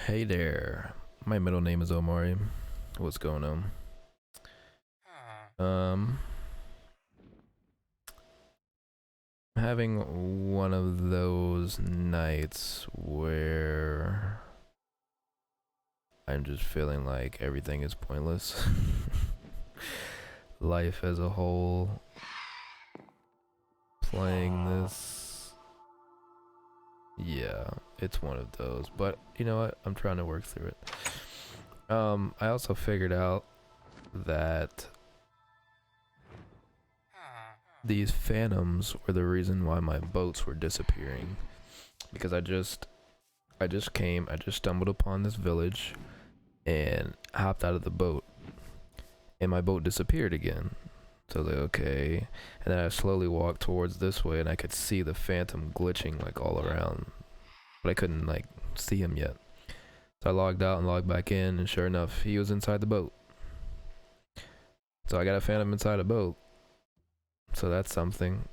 Hey there. My middle name is Omari. What's going on? Um, having one of those nights where I'm just feeling like everything is pointless. Life as a whole, playing this. Yeah, it's one of those. But you know what? I'm trying to work through it. I also figured out that these phantoms were the reason why my boats were disappearing, because I just stumbled upon this village and hopped out of the boat, and my boat disappeared again. So I was like, okay. And then I slowly walked towards this way, and I could see the phantom glitching like all around, but I couldn't like see him yet. So I logged out and logged back in, and sure enough, he was inside the boat. So I got a phantom inside a boat. So that's something.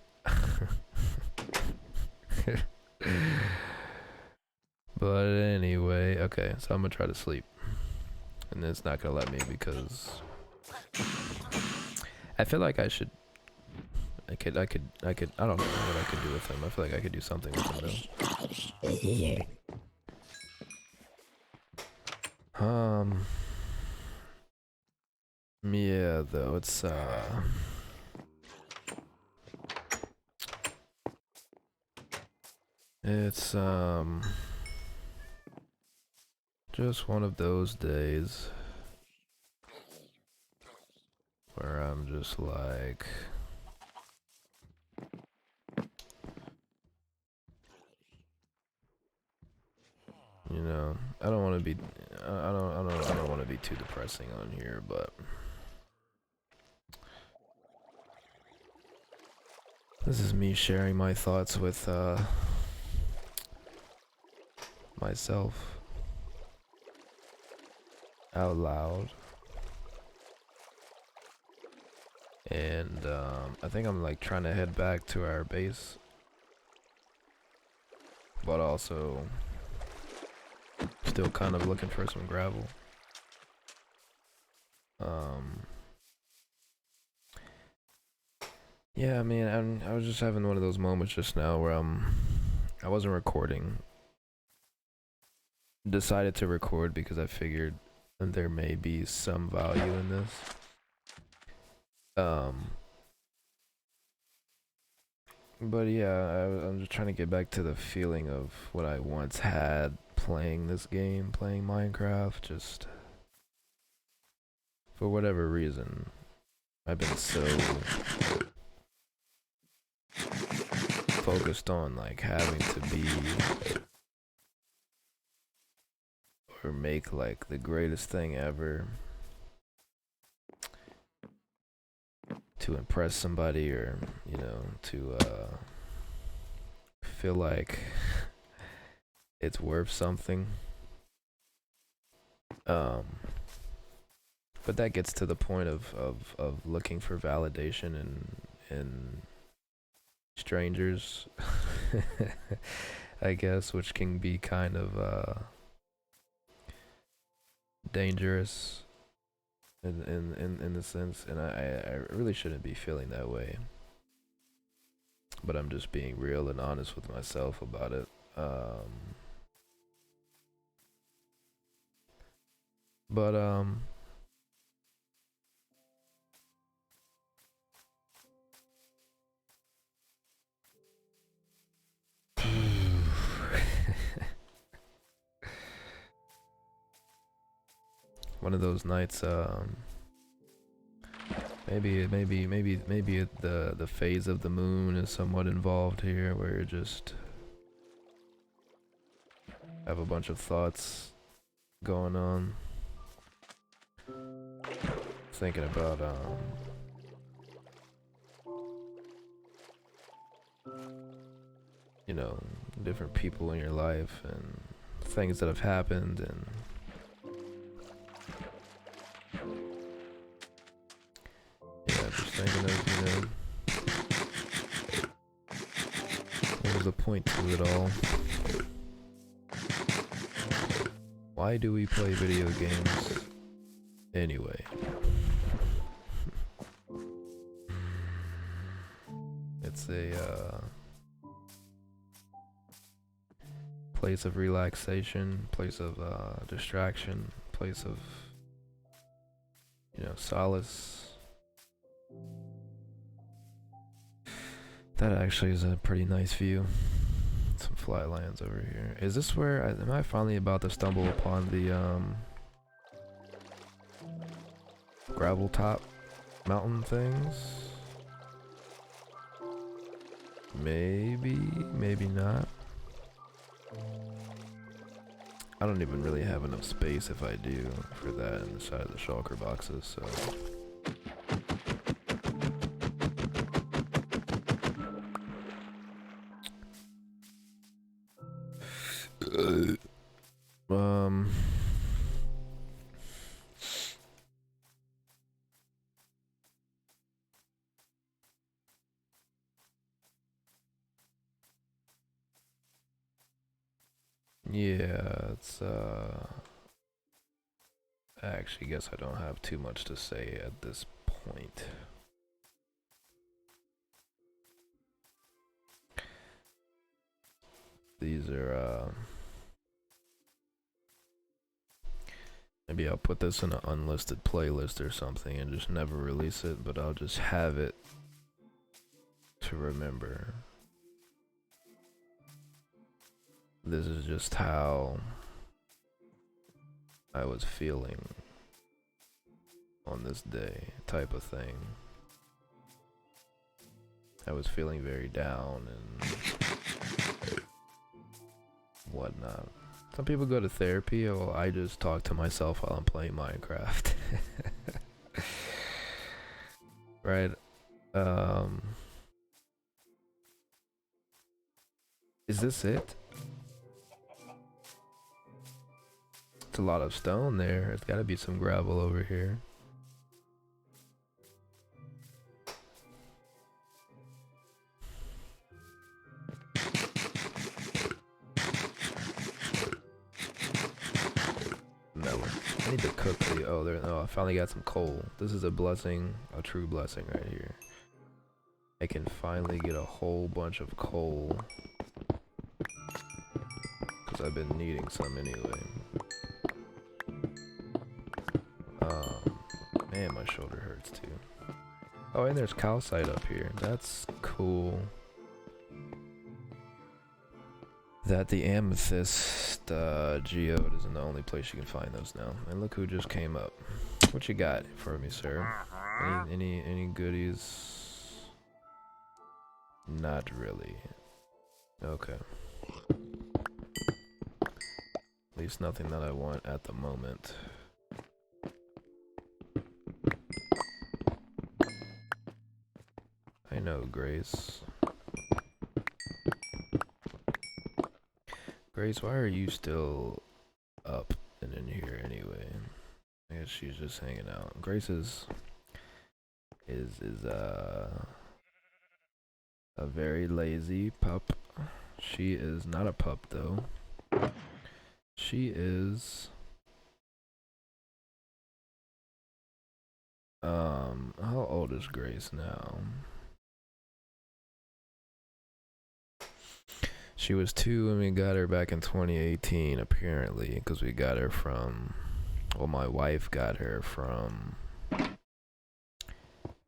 But anyway, okay, so I'm gonna try to sleep. And it's not gonna let me because I feel like I should. I don't know what I could do with him. I feel like I could do something with him though. Yeah, though it's just one of those days where I'm just like, you know, I don't want to be, I don't want to be too depressing on here, but this is me sharing my thoughts with myself out loud. And I think I'm like trying to head back to our base, but also still kind of looking for some gravel. Yeah, I mean, I was just having one of those moments just now where I wasn't recording. Decided to record because I figured there may be some value in this. But yeah, I'm just trying to get back to the feeling of what I once had playing this game, playing Minecraft. Just for whatever reason, I've been so focused on like having to be or make like the greatest thing ever to impress somebody, or you know, to feel like it's worth something. But that gets to the point of looking for validation in strangers. I guess, which can be kind of dangerous in the sense, and I really shouldn't be feeling that way, but I'm just being real and honest with myself about it. But one of those nights, maybe the phase of the moon is somewhat involved here, where you just have a bunch of thoughts going on, thinking about you know, different people in your life and things that have happened, and yeah, just thinking of, you know, what was the point to it all? why do we play video games anyway? It's a place of relaxation, place of distraction, place of, you know, solace. That actually is a pretty nice view. Some fly lions over here. Is this where am I finally about to stumble upon the gravel top mountain things? Maybe, maybe not. I don't even really have enough space if I do for that in the side of the shulker boxes, so. Yeah, it's I actually guess I don't have too much to say at this point. These are maybe I'll put this in an unlisted playlist or something and just never release it, but I'll just have it to remember. This is just how I was feeling on this day, type of thing. I was feeling very down and whatnot. Some people go to therapy, or I just talk to myself while I'm playing Minecraft. Right? Is this it? It's a lot of stone there. There's gotta be some gravel over here. Melon. I need to cook the. Oh, there. Oh, I finally got some coal. This is a blessing, a true blessing right here. I can finally get a whole bunch of coal. Because I've been needing some anyway. Man, my shoulder hurts too. Oh, and there's calcite up here. That's cool. That the amethyst geode isn't the only place you can find those now. And look who just came up. What you got for me, sir? Any goodies? Not really. Okay. At least nothing that I want at the moment. I know, Grace. Grace, why are you still up and in here anyway? I guess she's just hanging out. Grace is a very lazy pup. She is not a pup though. She is how old is Grace now? She was 2 when we got her back in 2018 apparently, because we got her from, well, my wife got her from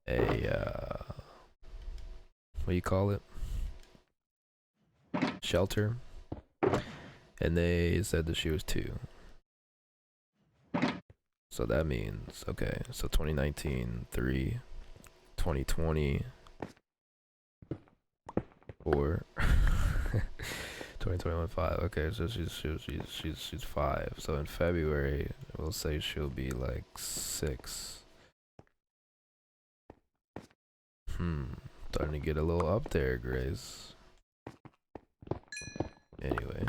a what do you call it? Shelter. And they said that she was 2. So that means, okay, so 2019, 3, 2020, 4, 2021, 5. Okay, so she's 5. So in February, we'll say she'll be like 6. Starting to get a little up there, Grace. Anyway.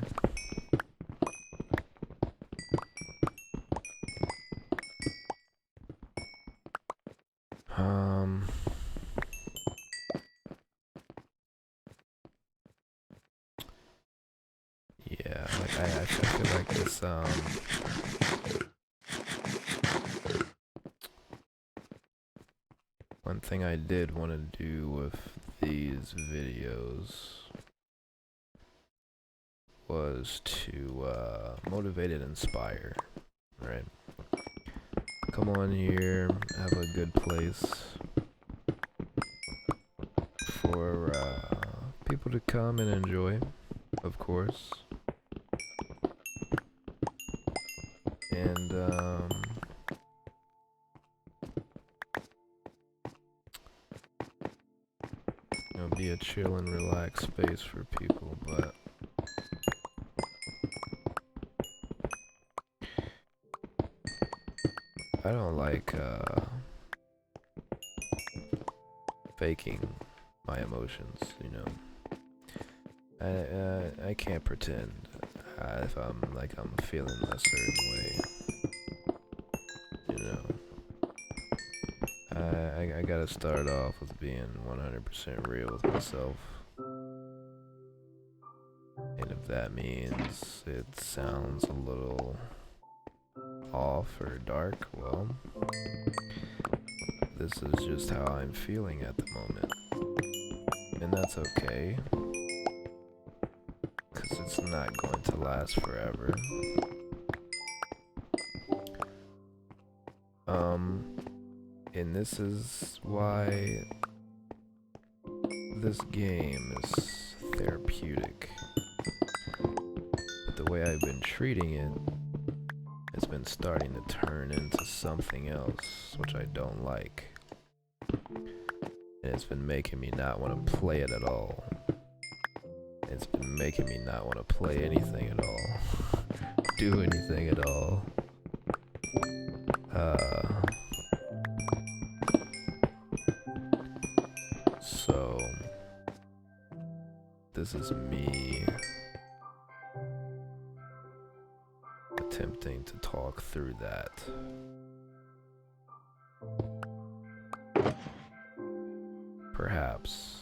Yeah, like I feel like this one thing I did want to do with these videos was to motivate and inspire, right? Come on here, have a good place for people to come and enjoy, of course. And you know, be a chill and relaxed space for people, but I don't like faking my emotions, you know. I can't pretend if I'm feeling a certain way, you know. I gotta start off with being 100% real with myself. And if that means it sounds a little off or dark, well, this is just how I'm feeling at the moment. And that's okay, because it's not going to last forever. And this is why this game is therapeutic. But the way I've been treating it, it's been starting to turn into something else, which I don't like. And it's been making me not want to play it at all. It's been making me not want to play anything at all. Do anything at all. So this is me attempting to talk through that. Perhaps.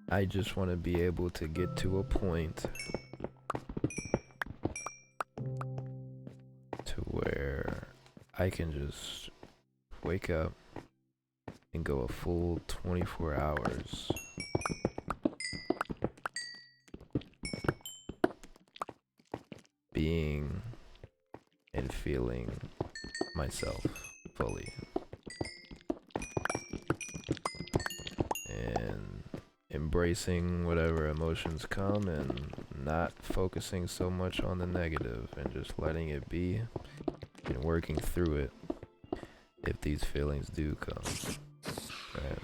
I just want to be able to get to a point to where I can just wake up and go a full 24 hours being and feeling myself fully. And embracing whatever emotions come and not focusing so much on the negative and just letting it be and working through it if these feelings do come. Right.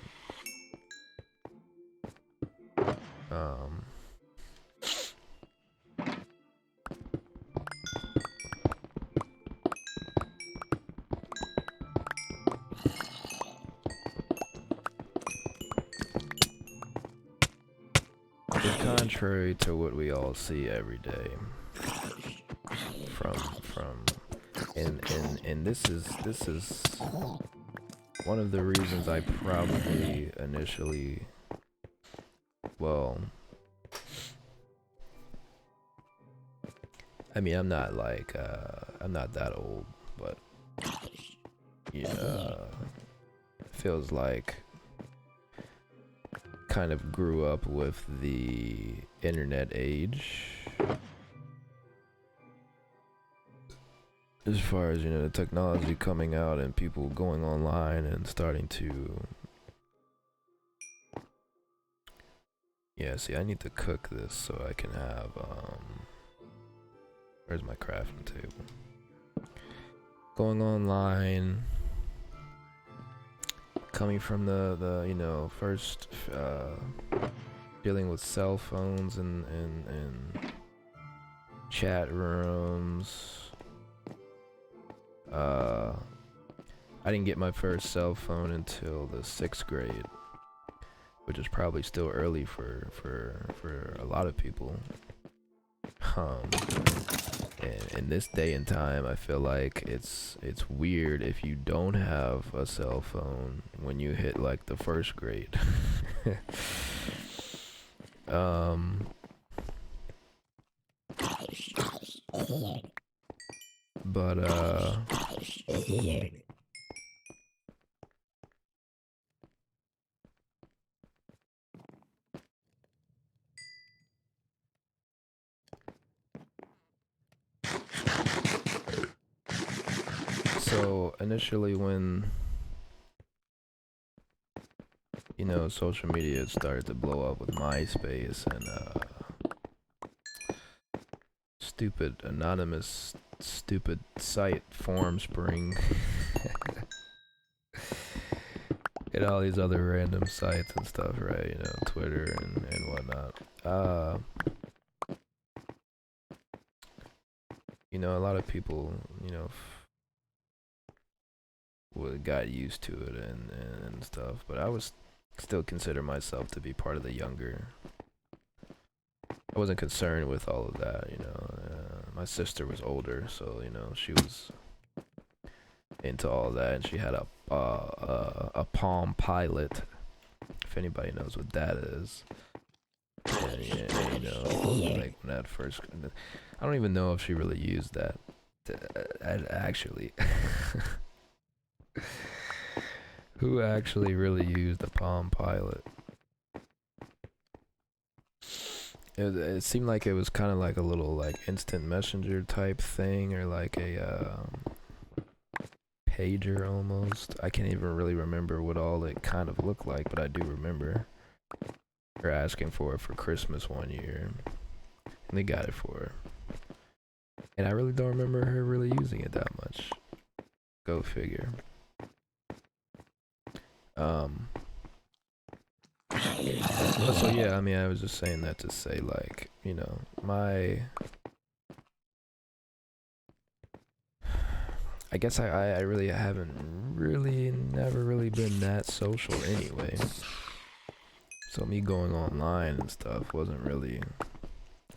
Contrary to what we all see every day from and this is one of the reasons I probably initially, well, I mean, I'm not that old, but yeah, feels like kind of grew up with the internet age. As far as, you know, the technology coming out and people going online and starting to... Yeah, see, I need to cook this so I can have, where's my crafting table? Going online, coming from the you know, first, dealing with cell phones and chat rooms. I didn't get my first cell phone until the 6th grade, which is probably still early for a lot of people. And in this day and time, I feel like it's weird if you don't have a cell phone when you hit like the first grade. um, but so initially when social media started to blow up with MySpace and stupid anonymous stupid site Formspring and all these other random sites and stuff, right? Twitter and whatnot. A lot of people, got used to it and stuff, but I was still consider myself to be part of the younger. I wasn't concerned with all of that, my sister was older, so she was into all of that, and she had a Palm Pilot, if anybody knows what that is. And, like when that first, I don't even know if she really used that. Actually, who actually really used a Palm Pilot? It seemed like it was kind of like a little like instant messenger type thing, or like a pager almost. I can't even really remember what all it kind of looked like, but I do remember her asking for it for Christmas one year, and they got it for her. And I really don't remember her really using it that much. Go figure. So yeah, I mean, I was just saying that to say, like, I guess I really haven't never really been that social anyway. So me going online and stuff wasn't really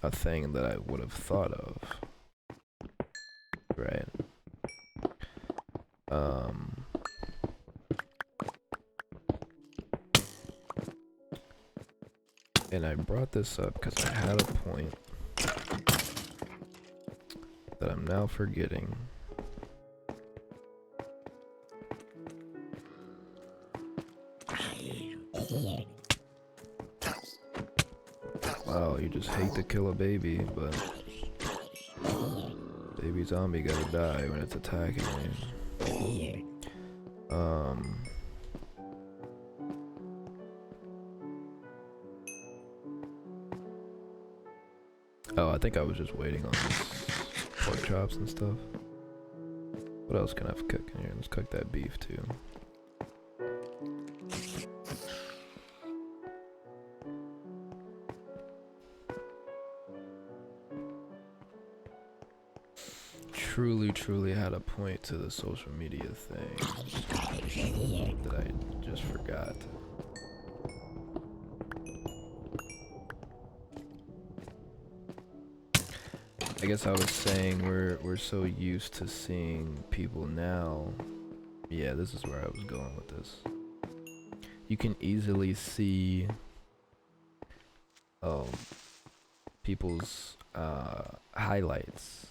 a thing that I would have thought of. Right. And I brought this up because I had a point that I'm now forgetting. Wow, you just hate to kill a baby, but baby zombie gotta die when it's attacking you. Oh, I think I was just waiting on this pork chops and stuff. What else can I cook in here? Let's cook that beef too. Truly had a point to the social media thing that I just forgot. I guess I was saying we're so used to seeing people now. Yeah, this is where I was going with this. You can easily see people's highlights.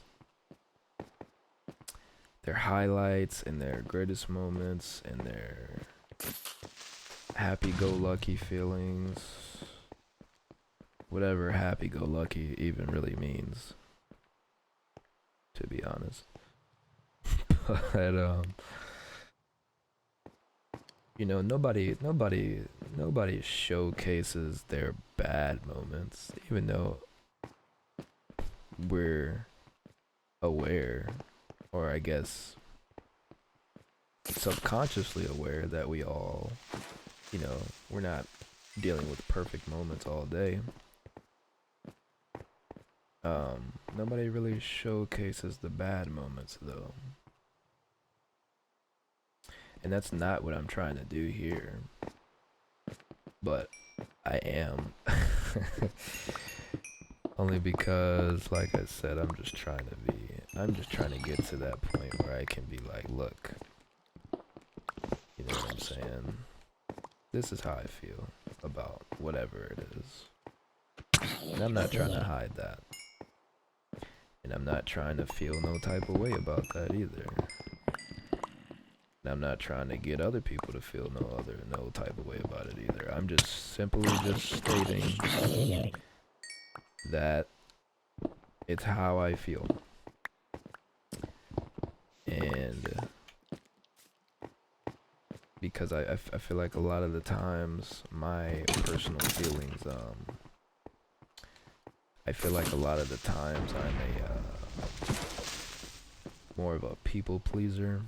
Their highlights and their greatest moments and their happy-go-lucky feelings. Whatever happy-go-lucky even really means, to be honest. But nobody showcases their bad moments, even though we're aware, or I guess subconsciously aware, that we all, we're not dealing with perfect moments all day. Nobody really showcases the bad moments though. And that's not what I'm trying to do here. But I am. Only because, like I said, I'm just trying to be I'm just trying to get to that point where I can be like, look, you know what I'm saying? This is how I feel about whatever it is. And I'm not trying to hide that. And I'm not trying to feel no type of way about that either. And I'm not trying to get other people to feel no type of way about it either. I'm just simply just stating that it's how I feel. And because I feel like a lot of the times my personal feelings, I feel like a lot of the times I'm a more of a people pleaser.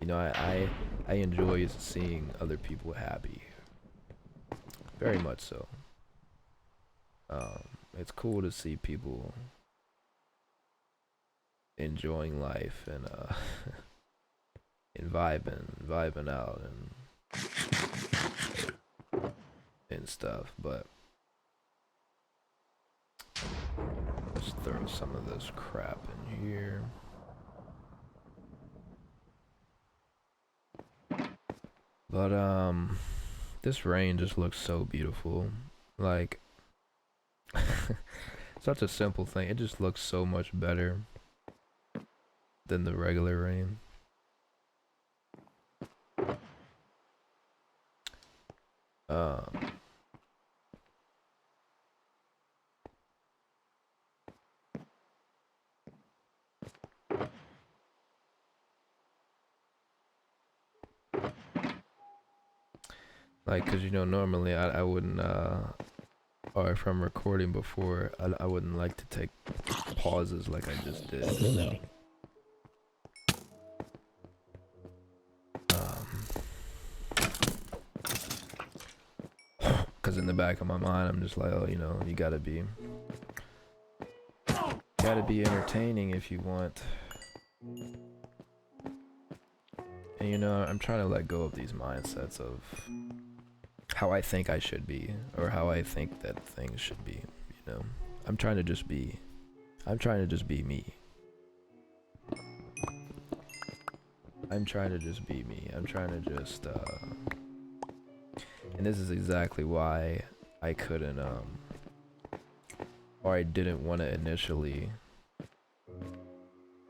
You know, I enjoy seeing other people happy. Very much so. It's cool to see people enjoying life and and vibing out and stuff, but let's throw some of this crap in here. But this rain just looks so beautiful. Like such a simple thing. It just looks so much better than the regular rain. Like, cause you know, normally I wouldn't, or if I'm recording before, I wouldn't like to take pauses like I just did. Cause in the back of my mind, I'm just like, oh, you know, you gotta be entertaining if you want. And you know, I'm trying to let go of these mindsets of how I think I should be, or how I think that things should be, you know. I'm trying to just be me. I'm trying to just be me. I'm trying to just, and this is exactly why I couldn't, or I didn't want to initially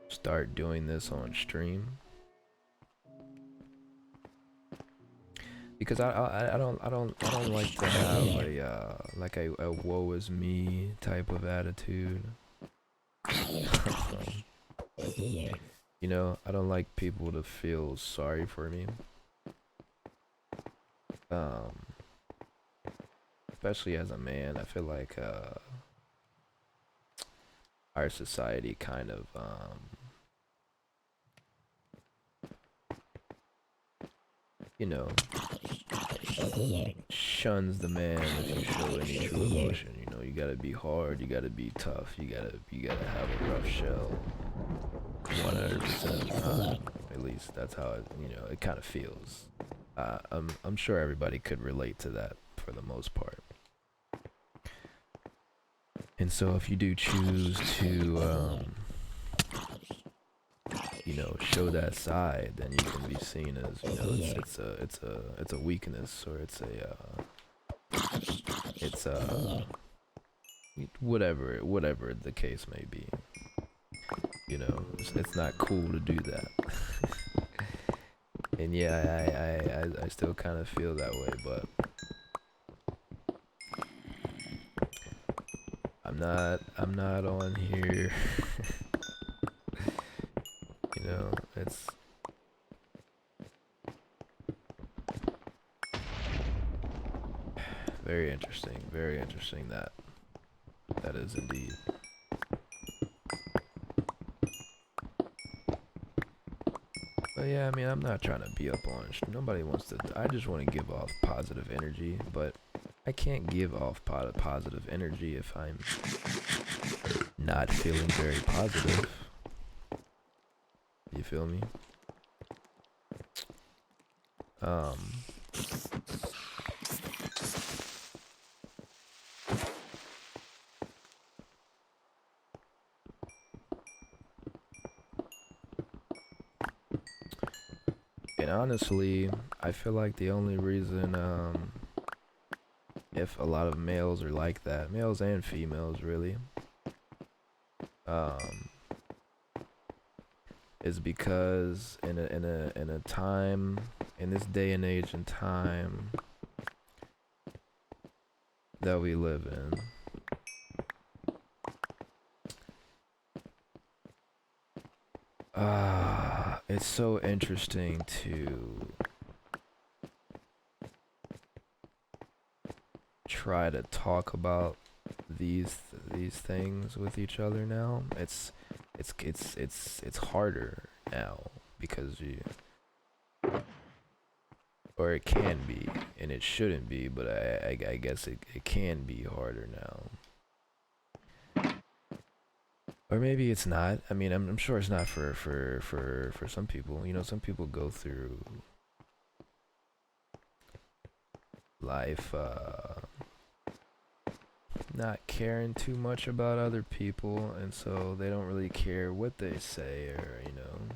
start doing this on stream. Because I don't like to have like a woe is me type of attitude. You know, I don't like people to feel sorry for me. Especially as a man, I feel like our society kind of you know, shuns the man if you show any true emotion. You know, you gotta be hard, you gotta be tough, you gotta have a rough shell 100% of the time. At least that's how it, you know, it kind of feels. I'm sure everybody could relate to that for the most part. And so if you do choose to you know, show that side, then you can be seen as, you know, it's a weakness, or it's whatever the case may be. You know, it's not cool to do that. And yeah, I still kind of feel that way, but I'm not on here. You know, it's very interesting that is indeed. But yeah, I mean, I'm not trying to be up on nobody wants to. I just want to give off positive energy, but I can't give off positive energy if I'm not feeling very positive. You feel me? honestly, I feel like the only reason if a lot of males are like that, males and females really, um is because in a time, in this day and age and time that we live in, it's so interesting to try to talk about these things with each other now. It's harder now because you, or it can be, and it shouldn't be, but I guess it can be harder now. Or maybe it's not. I mean, I'm sure it's not for some people. You know, some people go through life not caring too much about other people, and so they don't really care what they say, or you know,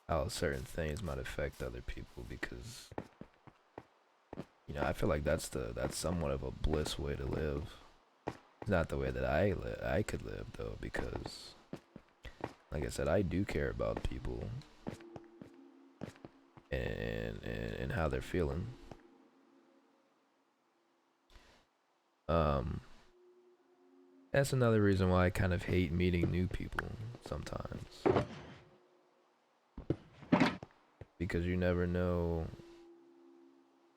how certain things might affect other people, because you know, I feel like that's somewhat of a bliss way to live. It's not the way that I could live though, because like I said, I do care about people and how they're feeling. Um, that's another reason why I kind of hate meeting new people sometimes, because you never know.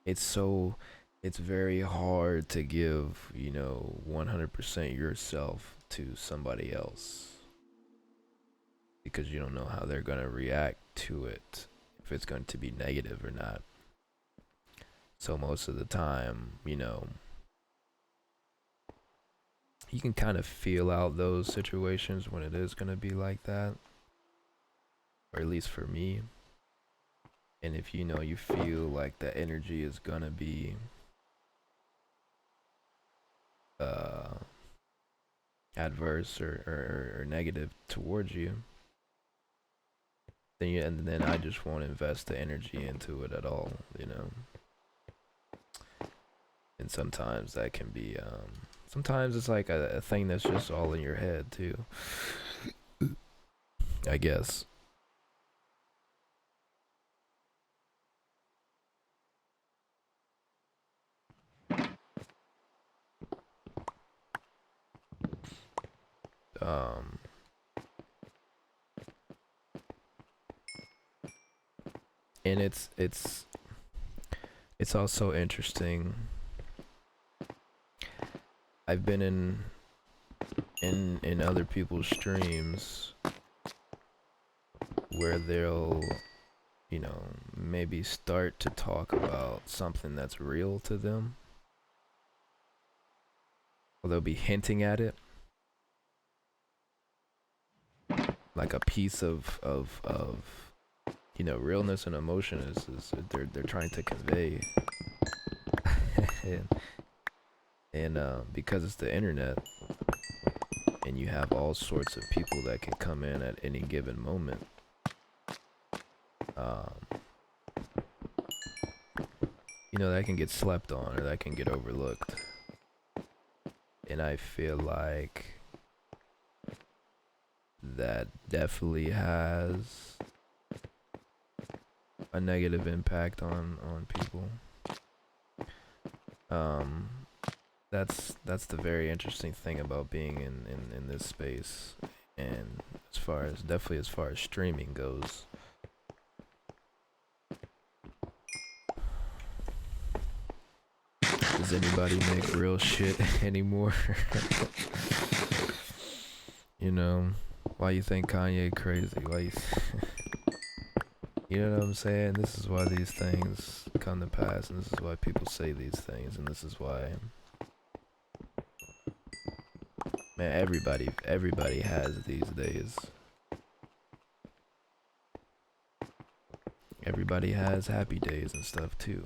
It's very hard to give, you know, 100% yourself to somebody else, because you don't know how they're going to react to it, if it's going to be negative or not. So most of the time, you know, you can kind of feel out those situations when it is going to be like that, or at least for me. And if you know, you feel like the energy is going to be uh adverse or negative towards you, and then I just won't invest the energy into it at all, you know. And sometimes that can be sometimes it's like a thing that's just all in your head too, I guess. um and it's also interesting. I've been in other people's streams where they'll, you know, maybe start to talk about something that's real to them, or they'll be hinting at it, like a piece of you know, realness and emotion is they're trying to convey. and because it's the internet, and you have all sorts of people that can come in at any given moment, um, you know, that can get slept on, or that can get overlooked. And I feel like that definitely has a negative impact on people. Um, that's the very interesting thing about being in this space, and definitely as far as streaming goes. Does anybody make real shit anymore? You know, why you think Kanye crazy? Why you you know what I'm saying? This is why these things come to pass, and this is why people say these things, and this is why, man, everybody has these days. Everybody has happy days and stuff too.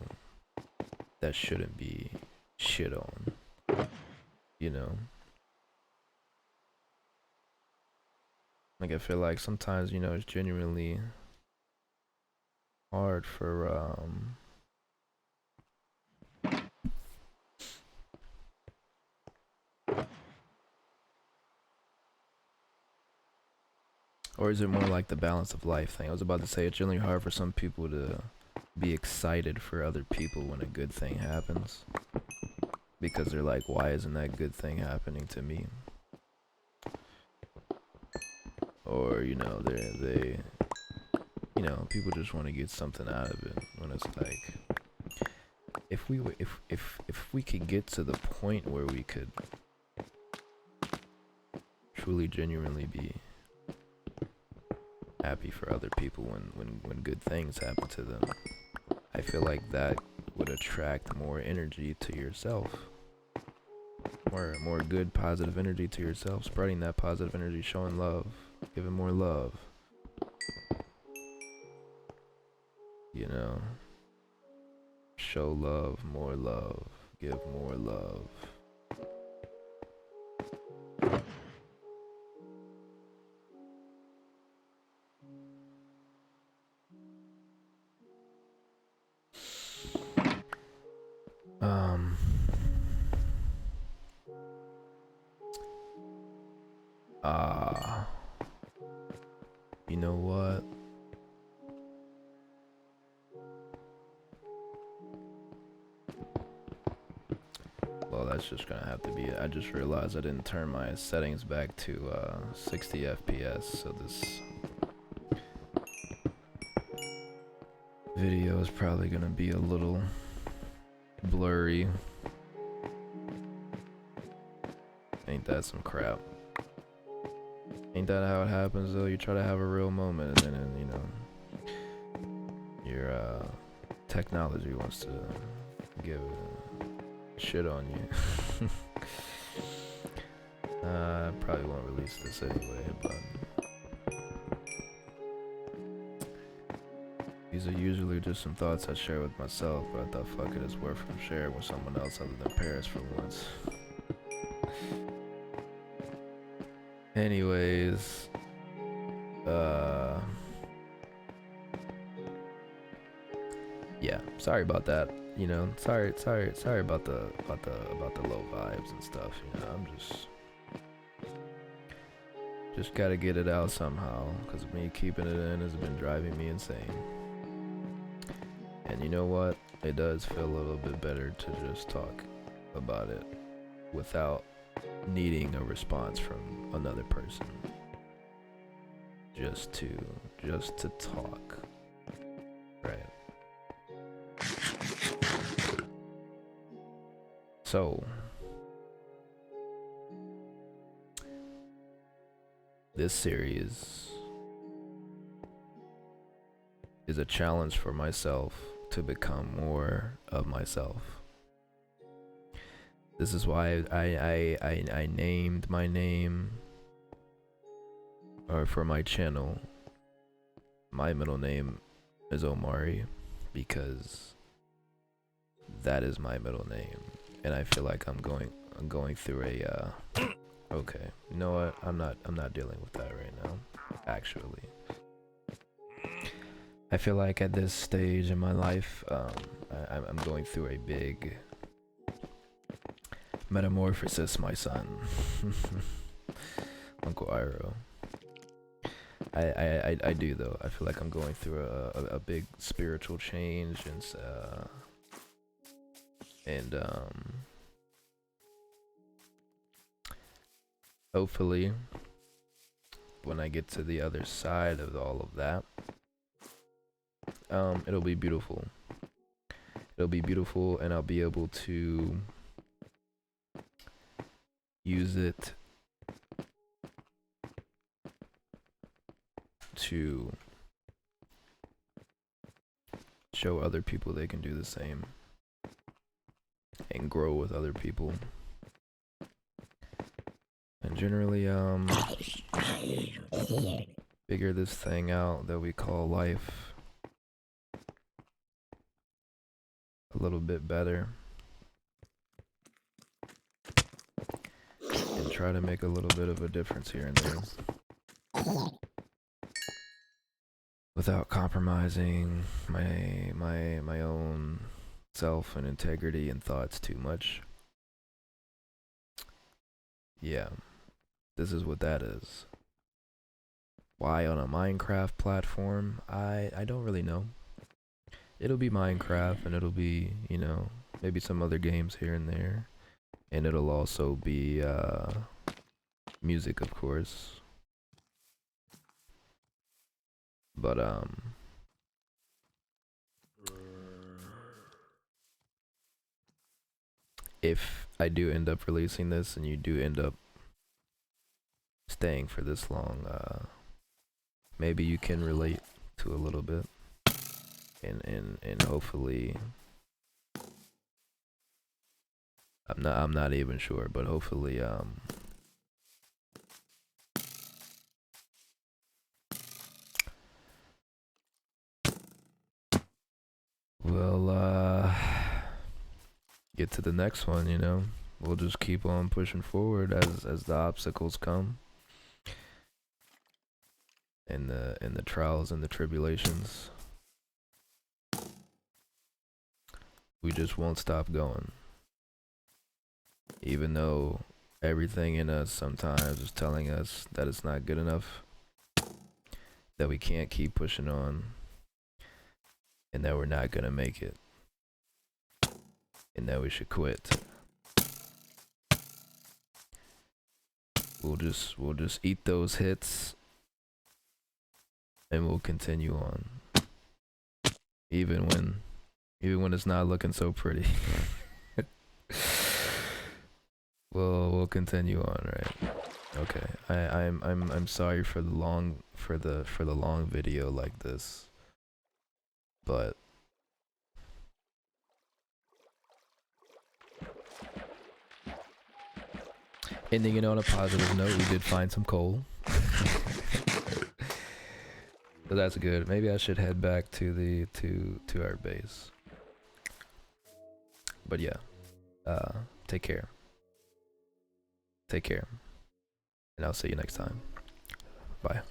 That shouldn't be shit on, you know? Like, I feel like sometimes, you know, it's genuinely hard for or is it more like the balance of life thing? I was about to say it's generally hard for some people to be excited for other people when a good thing happens, because they're like, why isn't that good thing happening to me? Or you know, they you know, people just want to get something out of it. When it's like, if we could get to the point where we could truly genuinely be happy for other people when good things happen to them, I feel like that would attract more energy to yourself, more good positive energy to yourself, spreading that positive energy, showing love, giving more love, you know, show love, more love, give more love. Um, you know what? Well, that's just gonna have to be it. I just realized I didn't turn my settings back to 60 FPS, so this video is probably gonna be a little blurry. Ain't that some crap? Ain't that how it happens though? You try to have a real moment and then, you know, your technology wants to give shit on you. I probably won't release this anyway, but these are usually just some thoughts I share with myself, but I thought fuck it, it's worth sharing with someone else other than Paris for once. Anyways, yeah, sorry about that. You know, sorry about the low vibes and stuff. You know, I'm just gotta get it out somehow, because me keeping it in has been driving me insane. And you know what? It does feel a little bit better to just talk about it without needing a response from another person. Just to talk. Right. So this series is a challenge for myself to become more of myself. This is why I named my name, or for my channel, my middle name is Omari, because that is my middle name, and I feel like I'm going through a okay, you know what? I'm not dealing with that right now. Actually, I feel like at this stage in my life, I'm going through a big metamorphosis, my son. Uncle Iroh. I do though. I feel like I'm going through a big spiritual change, and hopefully when I get to the other side of all of that, it'll be beautiful. It'll be beautiful, and I'll be able to use it to show other people they can do the same and grow with other people. And generally, figure this thing out that we call life a little bit better, and try to make a little bit of a difference here and there. without compromising my own self and integrity and thoughts too much. Yeah, this is what that is. Why on a Minecraft platform? I don't really know. It'll be Minecraft, and it'll be, you know, maybe some other games here and there. And it'll also be music, of course. But if I do end up releasing this and you do end up staying for this long, maybe you can relate to a little bit, and hopefully, I'm not even sure, but hopefully we'll get to the next one. You know, we'll just keep on pushing forward as the obstacles come, and the trials and the tribulations. We just won't stop going, even though everything in us sometimes is telling us that it's not good enough, that we can't keep pushing on, and that we're not gonna make it, and that we should quit. We'll just eat those hits, and we'll continue on, even when it's not looking so pretty. We'll continue on, right? Okay. I'm sorry for the long video like this, but ending it on a positive note, we did find some coal. So that's good. Maybe I should head back to our base. But yeah, take care. Take care. And I'll see you next time. Bye.